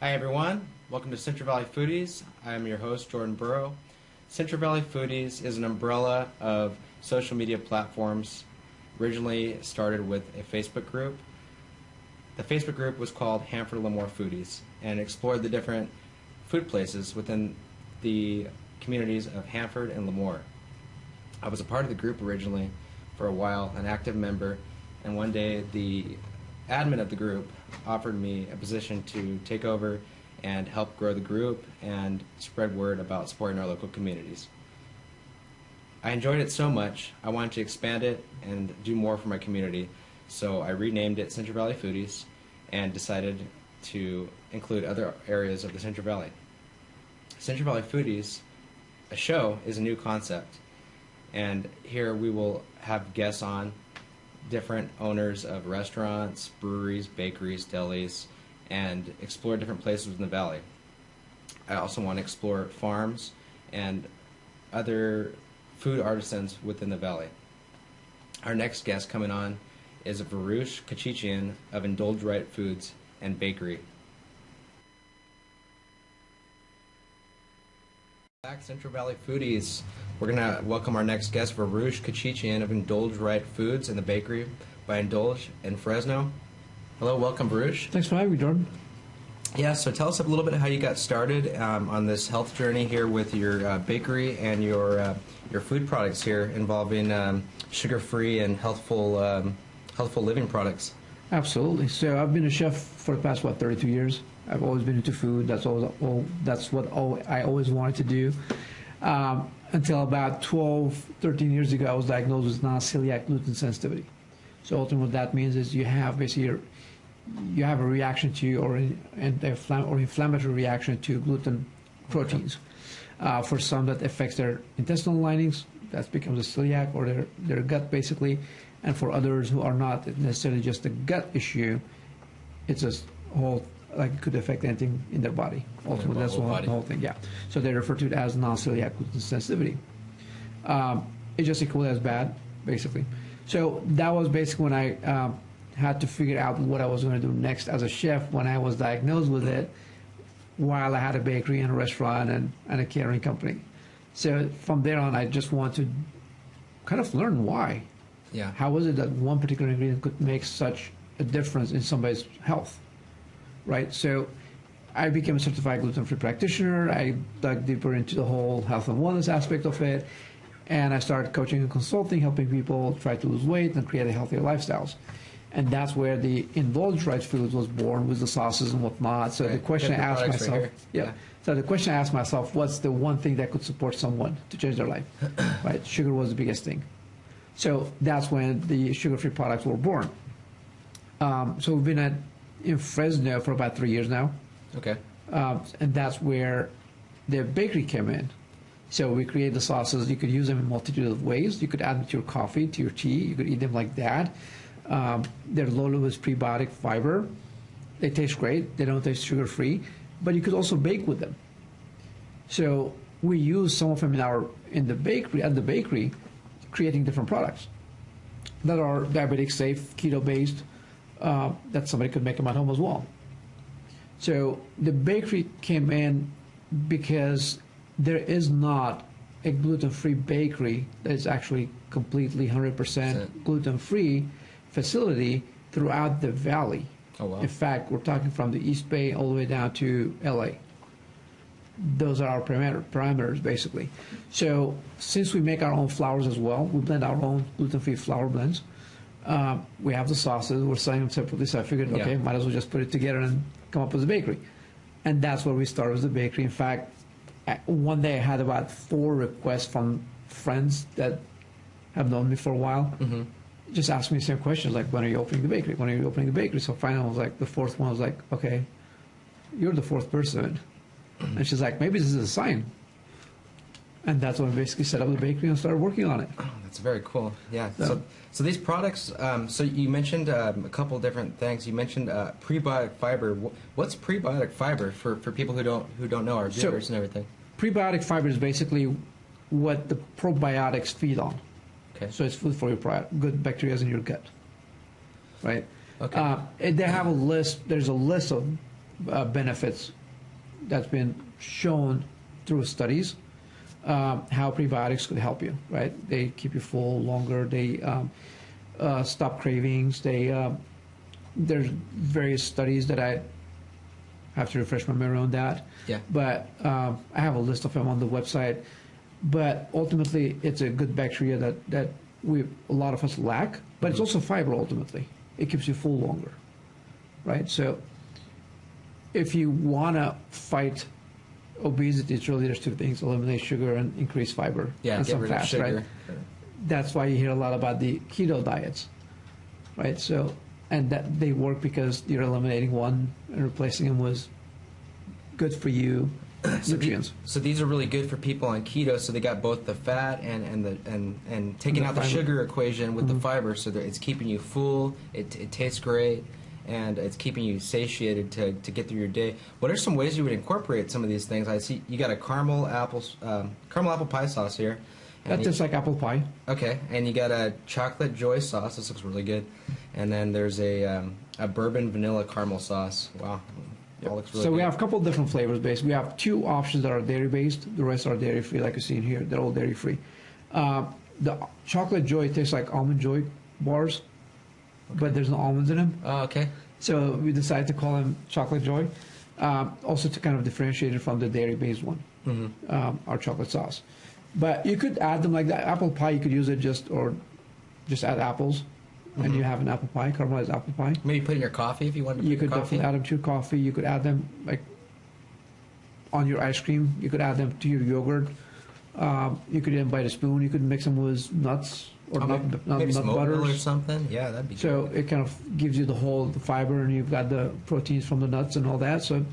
Hi everyone, welcome to Central Valley Foodies. I am your host, Jordan Burrow. Central Valley Foodies is an umbrella of social media platforms. Originally started with a Facebook group. The Facebook group was called Hanford Lemoore Foodies and explored the different food places within the communities of Hanford and Lemoore. I was a part of the group originally for a while, an active member, and one day the admin of the group offered me a position to take over and help grow the group and spread word about supporting our local communities. I enjoyed it so much, I wanted to expand it and do more for my community, so I renamed it Central Valley Foodies and decided to include other areas of the Central Valley. Central Valley Foodies, a show, is a new concept, and here we will have guests on, different owners of restaurants, breweries, bakeries, delis, and explore different places in the valley. I also want to explore farms and other food artisans within the valley. Our next guest coming on is Varush Kachichian of Indulge Right Foods and Bakery. Back Central Valley Foodies. We're going to welcome our next guest, Varush Kachichian of Indulge Right Foods and the Bakery by Indulge in Fresno. Hello, welcome, Varush. Thanks for having me, Jordan. Yeah, so tell us a little bit how you got started on this health journey here with your bakery and your food products here involving sugar-free and healthful living products. Absolutely. So I've been a chef for the past, 32 years. I've always been into food. That's what I always wanted to do. Until about 12, 13 years ago, I was diagnosed with non-celiac gluten sensitivity. So ultimately what that means is you have basically you have a reaction to or inflammatory reaction to gluten proteins. For some that affects their intestinal linings, that becomes a celiac, or their gut basically. And for others who are not necessarily just a gut issue, it's a whole, like it could affect anything in their body. Ultimately, that's the whole thing, yeah. So they refer to it as non-celiac gluten sensitivity. It's just equally as bad, basically. So that was basically when I had to figure out what I was going to do next as a chef when I was diagnosed with it, while I had a bakery and a restaurant and a catering company. So from there on, I just wanted to kind of learn why. Yeah. How was it that one particular ingredient could make such a difference in somebody's health, right? So I became a certified gluten-free practitioner. I dug deeper into the whole health and wellness aspect of it, and I started coaching and consulting, helping people try to lose weight and create healthier lifestyles. And that's where the Indulge Right Foods was born, with the sauces and whatnot. So the question I asked myself, So the question I asked myself, what's the one thing that could support someone to change their life? Right? Sugar was the biggest thing. So that's when the sugar-free products were born. So we've been in Fresno for about 3 years now. Okay. And that's where the bakery came in. So we create the sauces. You could use them in a multitude of ways. You could add them to your coffee, to your tea. You could eat them like that. They're loaded with prebiotic fiber. They taste great. They don't taste sugar-free. But you could also bake with them. So we use some of them at the bakery, creating different products that are diabetic safe, keto-based, that somebody could make them at home as well. So the bakery came in because there is not a gluten-free bakery that is actually completely 100% gluten-free facility throughout the valley. Oh, wow. In fact, we're talking from the East Bay all the way down to LA. Those are our parameters, basically. So since we make our own flours as well, we blend our own gluten-free flour blends. We have the sauces. We're selling them separately, so I figured, okay, might as well just put it together and come up with a bakery. And that's where we started with the bakery. In fact, one day I had about 4 requests from friends that have known me for a while. Mm-hmm. Just ask me the same questions, like, when are you opening the bakery? When are you opening the bakery? So finally, I was like, the fourth one was like, okay, you're the fourth person. And she's like, maybe this is a sign. And that's when we basically set up the bakery and started working on it. Oh, that's very cool. Yeah. So these products, so you mentioned a couple different things. You mentioned prebiotic fiber. What's prebiotic fiber for people who don't know, our viewers and everything? Prebiotic fiber is basically what the probiotics feed on. Okay. So it's food for your good bacteria in your gut, right? Okay. They have a list. There's a list of benefits that's been shown through studies, how prebiotics could help you, right? They keep you full longer. They stop cravings. There's various studies that I have to refresh my memory on that. Yeah. But I have a list of them on the website. But ultimately, it's a good bacteria that a lot of us lack. But it's also fiber. Ultimately, it keeps you full longer, right? So if you want to fight obesity, it's really there's two things: eliminate sugar and increase fiber. Yeah, and get some rid fats, of sugar. right? That's why you hear a lot about the keto diets, right? So, and that they work because you're eliminating one and replacing them with good for you nutrients. So these are really good for people on keto. So they got both the fat and taking out the fiber. sugar equation with the fiber. So that it's keeping you full. It tastes great. And it's keeping you satiated to get through your day. What are some ways you would incorporate some of these things? I see you got a caramel apple pie sauce here. That tastes like apple pie. Okay, and you got a chocolate joy sauce. This looks really good. And then there's a bourbon vanilla caramel sauce. Wow, it all looks really So good. we have a couple of different flavors based. We have two options that are dairy based. The rest are dairy free, like you see in here. They're all dairy free. The chocolate joy tastes like almond joy bars, but there's no almonds in them. Oh, okay. So we decided to call them chocolate joy, also to kind of differentiate it from the dairy based one, our chocolate sauce. But you could add them like that. Apple pie, you could use it just add apples, and you have an apple pie, caramelized apple pie. Maybe put in your coffee if you wanted to. You put in could your coffee. definitely add them to your coffee. You could add them like on your ice cream. You could add them to your yogurt. You could eat them by the spoon. You could mix them with nuts or maybe nut some oatmeal or butters. something. Yeah, that'd be So good. it kind of gives you the fiber, and you've got the proteins from the nuts and all that. So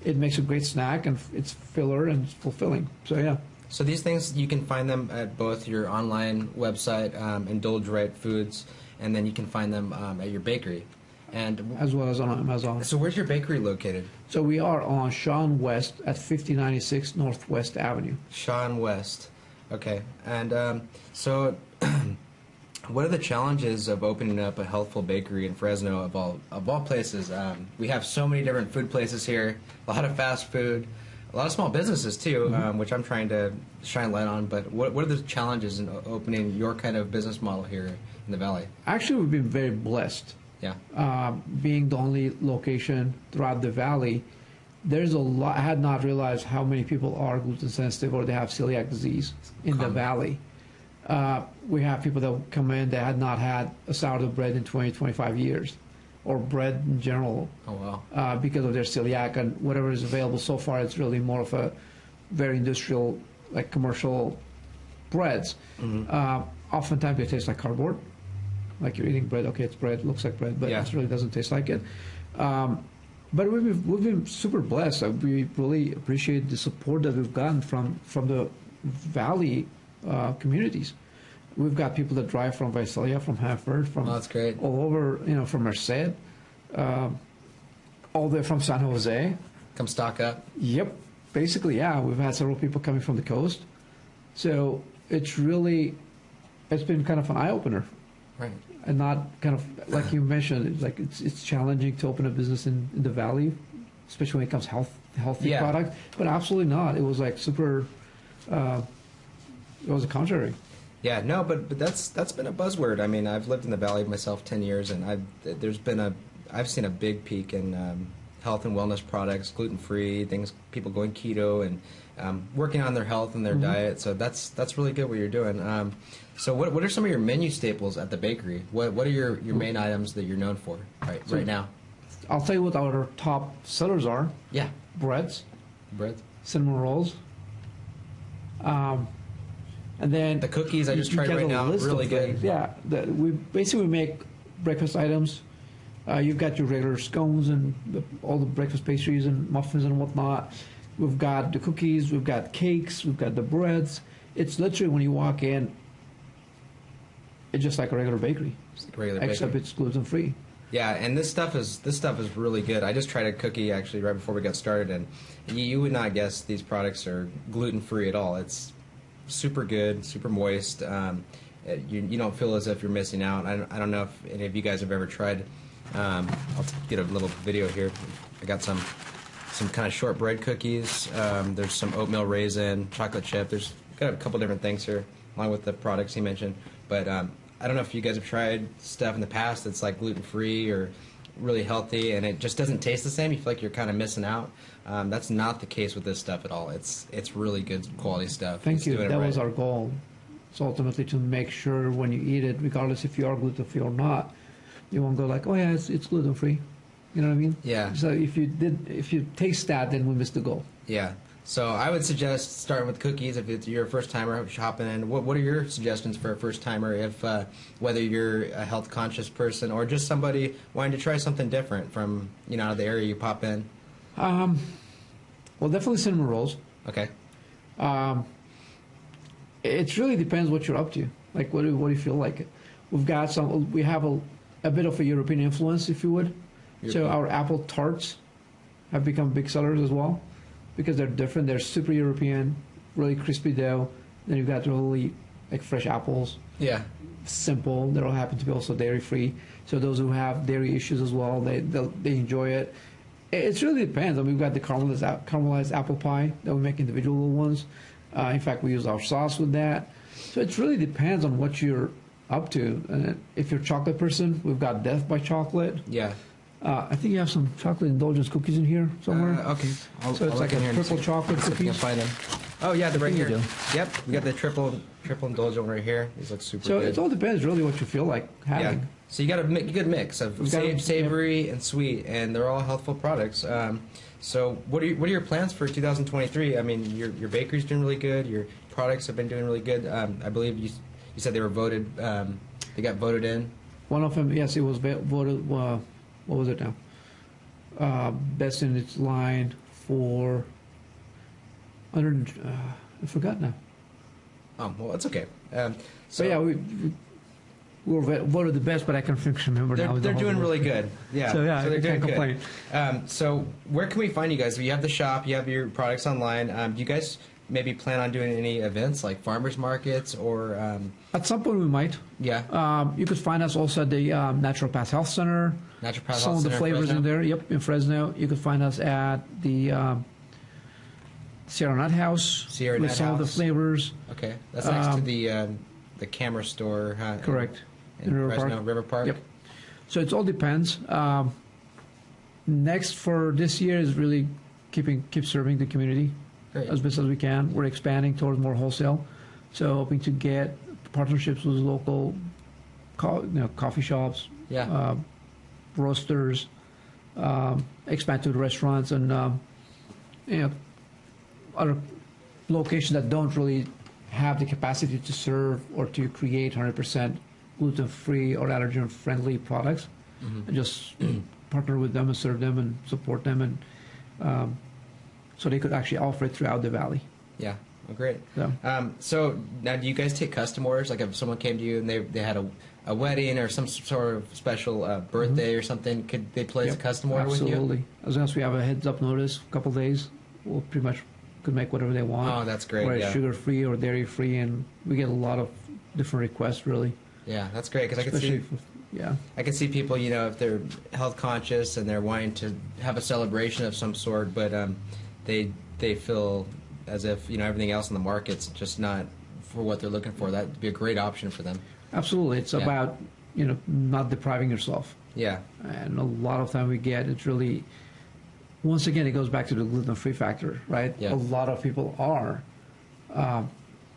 it makes a great snack, and it's filler and it's fulfilling. So yeah. So these things, you can find them at both your online website, Indulge Right Foods, and then you can find them at your bakery. And As well as on Amazon. so where's your bakery located? So we are on Sean West at 5096 Northwest Avenue. Sean West. Okay. And so what are the challenges of opening up a healthful bakery in Fresno of all places? We have so many different food places here, a lot of fast food, a lot of small businesses too, which I'm trying to shine light on. But what are the challenges in opening your kind of business model here in the Valley? Actually, we've been very blessed. Yeah. Being the only location throughout the valley, there's a lot. I had not realized how many people are gluten sensitive or they have celiac disease in the valley. We have people that come in that had not had a sourdough bread in 20, 25 years, or bread in general. Oh, wow. Because of their celiac, and whatever is available so far, it's really more of a very industrial, like commercial breads. Oftentimes they taste like cardboard, like you're eating bread. Okay, it's bread, looks like bread, but Yeah. it really doesn't taste like it. But we've been super blessed. We really appreciate the support that we've gotten from the valley communities. We've got people that drive from Visalia, from Hanford, from Oh, that's great. all over, from Merced, all the way from San Jose. Come stock up. Yep, basically, yeah. We've had several people coming from the coast, so it's been kind of an eye opener, Right. and not kind of like you mentioned. It's challenging to open a business in the valley, especially when it comes healthy Yeah. product. But absolutely not. It was like super. It was the contrary. Yeah, no, but that's been a buzzword. I mean, I've lived in the Valley myself 10 years, and I've seen a big peak in health and wellness products, gluten free things, people going keto and working on their health and their diet. So that's really good what you're doing. So what are some of your menu staples at the bakery? What are your main items that you're known for right now? I'll tell you what our top sellers are: Yeah, breads, bread, cinnamon rolls, and then the cookies I just you tried get right a now, list really of good. things. Yeah, we make breakfast items. You've got your regular scones and all the breakfast pastries and muffins and whatnot. We've got the cookies, we've got cakes, we've got the breads. It's literally when you walk in, it's just like a regular bakery, Just like regular except bakery. it's gluten free. Yeah, and this stuff is really good. I just tried a cookie actually right before we got started, and you would not guess these products are gluten free at all. It's super good, super moist. You don't feel as if you're missing out. I don't know if any of you guys have ever tried. I'll get a little video here. I got some kind of shortbread cookies. There's some oatmeal raisin, chocolate chip. There's got a couple different things here, along with the products he mentioned. But I don't know if you guys have tried stuff in the past that's like gluten-free or really healthy, and it just doesn't taste the same. You feel like you're kind of missing out. That's not the case with this stuff at all. It's really good quality stuff. Thank It's you. doing it That right. was our goal. It's ultimately to make sure when you eat it, regardless if you are gluten-free or not, you won't go like, oh yeah, it's gluten-free. You know what I mean? Yeah. So if you taste that, then we missed the goal. Yeah. So I would suggest starting with cookies if you're a first timer shopping in. What are your suggestions for a first timer if whether you're a health conscious person or just somebody wanting to try something different from out of the area you pop in? Well, definitely cinnamon rolls. Okay. It really depends what you're up to. Like, what do you feel like? We have a bit of a European influence, if you would. So our apple tarts have become big sellers as well because they're different. They're super European, really crispy dough. Then you've got really like fresh apples. Yeah. Simple. They all happen to be also dairy free. So those who have dairy issues as well, they enjoy it. It really depends. I mean, we've got the caramelized apple pie that we make individual little ones. In fact, we use our sauce with that. So it really depends on what you're up to. And if you're a chocolate person, we've got Death by Chocolate. Yeah. I think you have some chocolate indulgence cookies in here somewhere. Okay. So it's like a triple chocolate See if I can cookies. find them. Oh yeah, they're right think you here. do. Yep. We got the triple indulgent right here. These look super So good. it all depends really what you feel like having. Yeah. So you got a good mix of savory and sweet, and they're all healthful products. So what are your plans for 2023? I mean, your bakery's doing really good. Your products have been doing really good. I believe you said they were voted. They got voted in. One of them, yes, it was voted. What was it now? Best in its line for. I forgot now. Oh well, that's okay. So So yeah, we were voted the best, but I can't remember now. they're doing really good. Yeah. So yeah, they're I doing can't complain. good. So where can we find you guys? You have the shop. You have your products online. Do you guys maybe plan on doing any events like farmers markets or? At some point we might. Yeah. You could find us also at the Naturopath Health Center. Naturopath Some Health of the Center flavors Fresno? in there. Yep, in Fresno. You could find us at the Sierra Nut House Sierra with Nut some of the House. flavors. Okay, that's next to the camera store. Huh? Correct. In River Fresno, Park. River Park. Yep. So it all depends. Next for this year is really keep serving the community Great. as best as we can. We're expanding towards more wholesale, so hoping to get partnerships with local coffee shops, Yeah. roasters, expand to the restaurants and other locations that don't really have the capacity to serve or to create 100% gluten-free or allergen-friendly products, and just partner with them and serve them and support them, and so they could actually offer it throughout the valley. Yeah. Oh, great. So, So now, do you guys take custom orders? Like if someone came to you and they had a wedding or some sort of special birthday or something, could they place a custom order with you? absolutely. As long as we have a heads-up notice, a couple days, we'll pretty much could make whatever they want. Oh, that's great. Whether it's Yeah. sugar-free or dairy-free, and we get a lot of different requests, really. Yeah, that's great because Especially yeah. I can see people, if they're health conscious and they're wanting to have a celebration of some sort, but they feel as if everything else in the market's just not for what they're looking for. That'd be a great option for them. Absolutely. It's Yeah. about, not depriving yourself. Yeah, And a lot of time we get, it's really, once again, it goes back to the gluten-free factor, right? Yeah. A lot of people are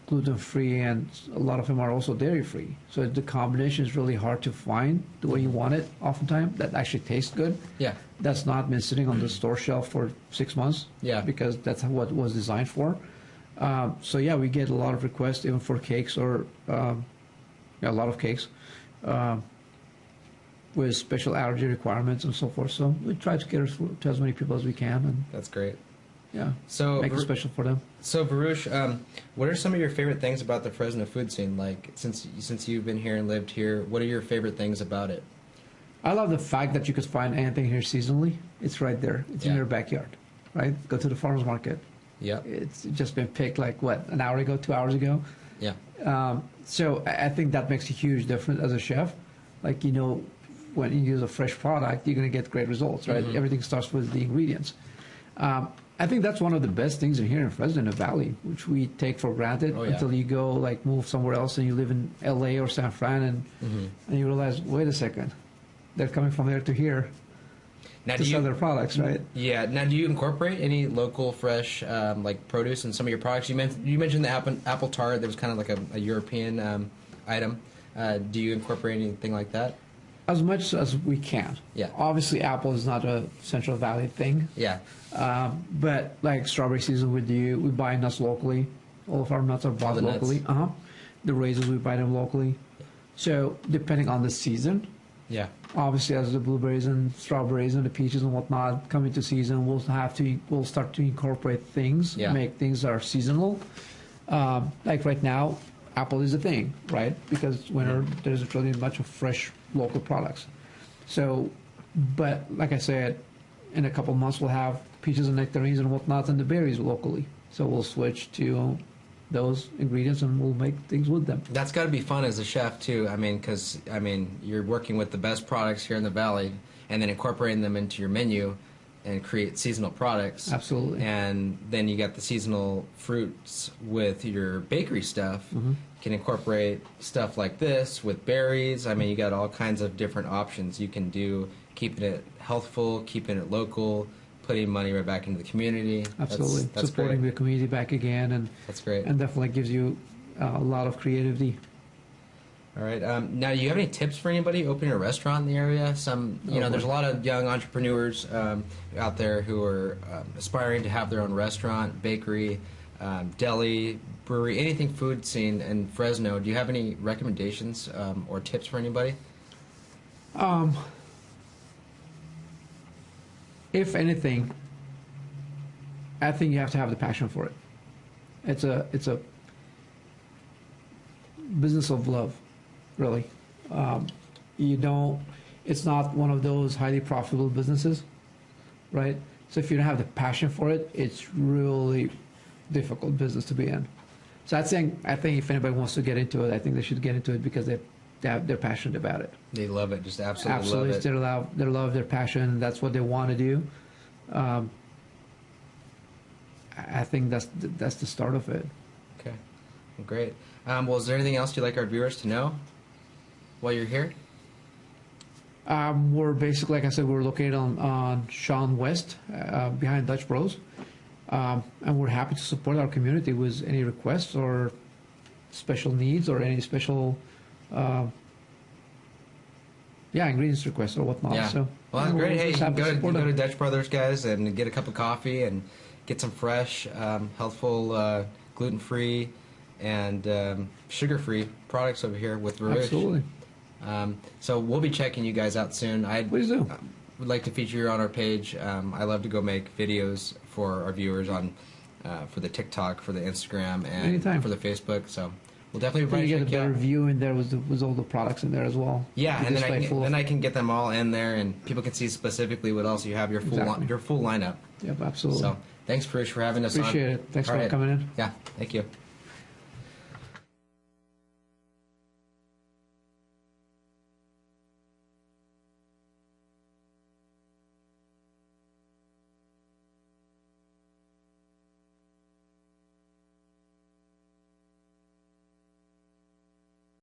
gluten-free, and a lot of them are also dairy-free. So the combination is really hard to find the way you want it, oftentimes, that actually tastes good. yeah, That's not been sitting on the store shelf for 6 months. Yeah. Because that's what it was designed for. So yeah, we get a lot of requests even for cakes or a lot of cakes with special allergy requirements and so forth. So we try to cater to as many people as we can, and that's great. yeah, So, make it special for them. So, Baruch, what are some of your favorite things about the Fresno food scene? Like, since you've been here and lived here, what are your favorite things about it? I love the fact that you could find anything here seasonally. It's right there. It's in Yeah. your backyard, right? Go to the farmer's market. Yeah, It's just been picked like, an hour ago, 2 hours ago? yeah, So I think that makes a huge difference as a chef. Like, when you use a fresh product, you're going to get great results, right? Everything starts with the ingredients. I think that's one of the best things here in Fresno Valley, which we take for granted until you go like move somewhere else and you live in LA or San Fran and you realize, wait a second, they're coming from there to here now, to sell their products, right? Yeah. Now, do you incorporate any local fresh like produce in some of your products? You mentioned the apple tart. That was kind of like a European item. Do you incorporate anything like that? As much as we can. Yeah. Obviously, apple is not a Central Valley thing. Yeah. But like strawberry season, we buy nuts locally. All of our nuts are bought locally. The raisins, we buy them locally. So depending on the season. Yeah. Obviously, as the blueberries and strawberries and the peaches and whatnot come into season, we'll start to incorporate things, make things that are seasonal. Like right now, apple is a thing, right? Because winter, there's really much of fresh local products. So, but like I said, in a couple months we'll have peaches and nectarines and whatnot and the berries locally. So we'll switch to those ingredients and we'll make things with them. That's got to be fun as a chef too. I mean, because you're working with the best products here in the valley, and then incorporating them into your menu, and create seasonal products. Absolutely. And then you got the seasonal fruits with your bakery stuff. You can incorporate stuff like this with berries. I mean, you got all kinds of different options you can do, keeping it healthful, keeping it local, putting money right back into the community. Absolutely. That's supporting great. the community back again. And that's great. And definitely gives you a lot of creativity. All right. Now, do you have any tips for anybody opening a restaurant in the area? There's a lot of young entrepreneurs out there who are aspiring to have their own restaurant, bakery, deli, brewery, anything food scene in Fresno. Do you have any recommendations or tips for anybody? If anything, I think you have to have the passion for it. It's a business of love, really. It's not one of those highly profitable businesses, right? So if you don't have the passion for it, it's really difficult business to be in. So I think if anybody wants to get into it, I think they should get into it because they're passionate about it. They love it, just absolutely love it. They love their passion. That's what they want to do. I think that's the start of it. Okay, well, great. Well, is there anything else you'd like our viewers to know while you're here? We're basically, like I said, we're located on Shawn West, behind Dutch Bros. And we're happy to support our community with any requests or special needs or any special ingredients requests or whatnot. Yeah. So, well, that's great. Hey, you can go to them. Dutch Brothers, guys, and get a cup of coffee and get some fresh, healthful, gluten-free, and sugar-free products over here with Baruch. Absolutely. So we'll be checking you guys out soon. Please do. Would like to feature you on our page. I love to go make videos for our viewers for the TikTok, for the Instagram, and Anytime. for the Facebook. So we'll definitely You get a check you better out. view in there with all the products in there as well. Yeah, The and display full of- then I can get them all in there, and people can see specifically what else you have, your full Exactly. your full lineup. Yep, absolutely. So thanks, Parush, for having us on. Appreciate it. Thanks All for right. coming in. Yeah, thank you.